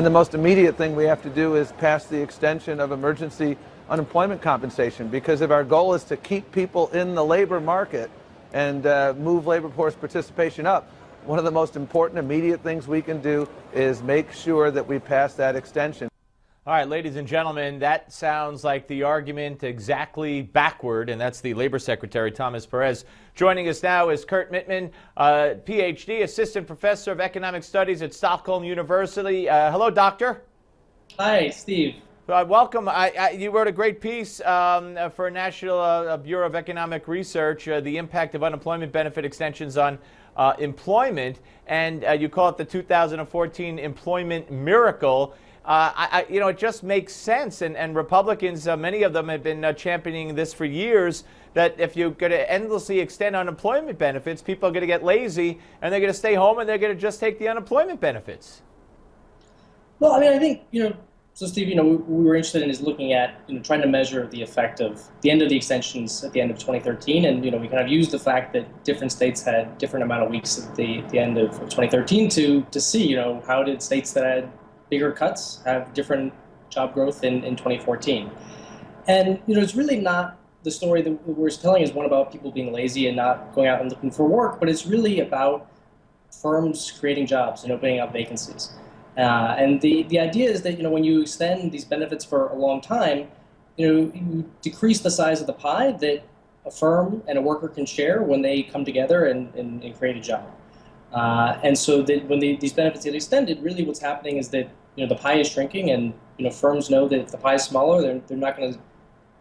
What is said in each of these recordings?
And the most immediate thing we have to do is pass the extension of emergency unemployment compensation, because if our goal is to keep people in the labor market and move labor force participation up, one of the most important immediate things we can do is make sure that we pass that extension. All right, ladies and gentlemen, that sounds like the argument exactly backward, and that's the Labor Secretary, Thomas Perez. Joining us now is Kurt Mitman, Ph.D., Assistant Professor of Economic Studies at Stockholm University. Hello, Doctor. Hi, Steve. Welcome. You wrote a great piece for National Bureau of Economic Research, the impact of unemployment benefit extensions on employment, and you call it the 2014 employment miracle. It just makes sense, and Republicans, many of them have been championing this for years, that if you're going to endlessly extend unemployment benefits, people are going to get lazy, and they're going to stay home, and they're going to just take the unemployment benefits. Well, I think, so Steve, what we were interested in is looking at, trying to measure the effect of the end of the extensions at the end of 2013, and, we kind of used the fact that different states had different amount of weeks at the end of 2013 to see, how did states that had bigger cuts have different job growth in 2014. And, it's really not the story that we're telling is one about people being lazy and not going out and looking for work, but it's really about firms creating jobs and opening up vacancies. And the idea is that, when you extend these benefits for a long time, you decrease the size of the pie that a firm and a worker can share when they come together and create a job. And so that when these benefits get extended, really what's happening is that the pie is shrinking, and firms know that if the pie is smaller, they're not going to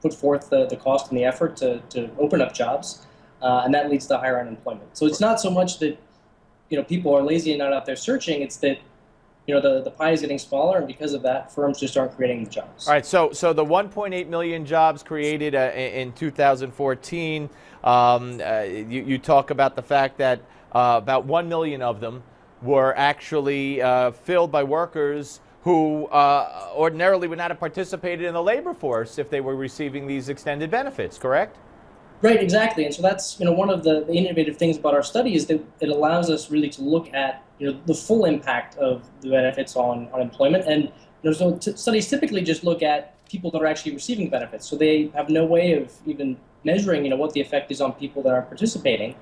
put forth the cost and the effort to open up jobs, and that leads to higher unemployment. So it's not so much that people are lazy and not out there searching; it's that the pie is getting smaller, and because of that, firms just aren't creating the jobs. All right, so the 1.8 million jobs created in 2014, you talk about the fact that about 1 million of them were actually filled by workers who ordinarily would not have participated in the labor force if they were receiving these extended benefits, correct? Right, exactly. And so that's one of the innovative things about our study is that it allows us really to look at the full impact of the benefits on employment. And so studies typically just look at people that are actually receiving benefits, so they have no way of even measuring what the effect is on people that are participating.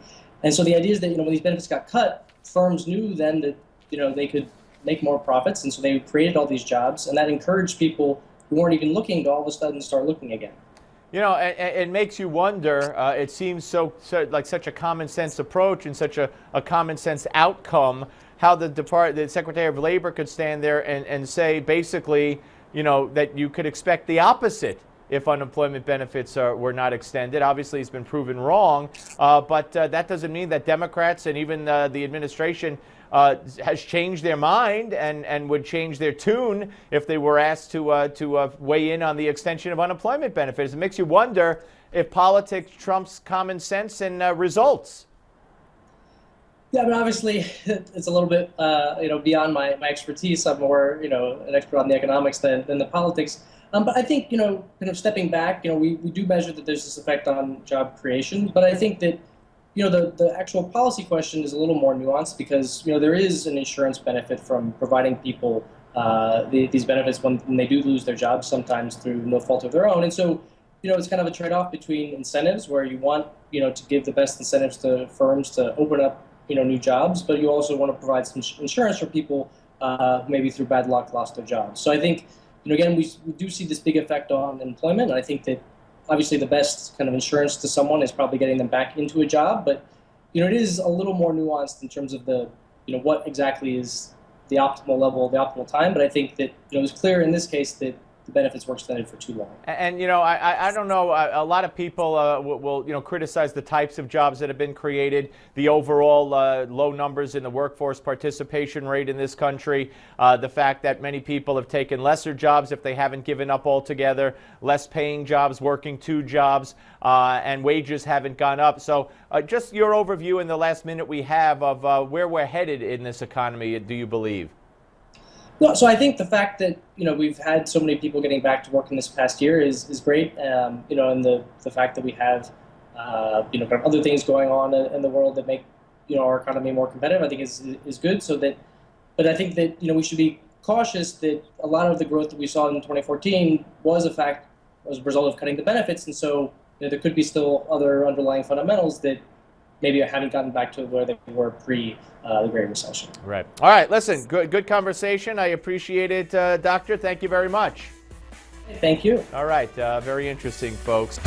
And so the idea is that when these benefits got cut, firms knew then that they could make more profits, and so they created all these jobs, and that encouraged people who weren't even looking to all of a sudden start looking again. It makes you wonder. It seems so like such a common sense approach and such a common sense outcome. How the Secretary of Labor could stand there and say basically, that you could expect the opposite if unemployment benefits were not extended. Obviously, it's been proven wrong, but that doesn't mean that Democrats and even the administration has changed their mind and would change their tune if they were asked to weigh in on the extension of unemployment benefits. It makes you wonder if politics trumps common sense and results. Yeah, but obviously it's a little bit beyond my expertise. I'm more an expert on the economics than the politics. But I think kind of stepping back, we do measure that there's this effect on job creation. But I think that the actual policy question is a little more nuanced because there is an insurance benefit from providing people these benefits when they do lose their jobs, sometimes through no fault of their own. And so it's kind of a trade-off between incentives where you want to give the best incentives to firms to open up new jobs, but you also want to provide some insurance for people who maybe through bad luck lost their jobs. So I think again we do see this big effect on employment, and I think that obviously the best kind of insurance to someone is probably getting them back into a job, but it is a little more nuanced in terms of the what exactly is the optimal level, the optimal time. But I think that it was clear in this case that the benefits were extended for too long. And I don't know, a lot of people will criticize the types of jobs that have been created, the overall low numbers in the workforce participation rate in this country, the fact that many people have taken lesser jobs if they haven't given up altogether, less paying jobs, working two jobs, and wages haven't gone up. So just your overview in the last minute we have of where we're headed in this economy, do you believe? No, so I think the fact that we've had so many people getting back to work in this past year is great. And the fact that we have kind of other things going on in the world that make our economy more competitive, I think is good. So that, but I think that we should be cautious that a lot of the growth that we saw in 2014 was a result of cutting the benefits, and so there could be still other underlying fundamentals that maybe haven't gotten back to where they were pre the Great Recession. Right. All right. Listen, good conversation. I appreciate it, Doctor. Thank you very much. Thank you. All right. Very interesting, folks.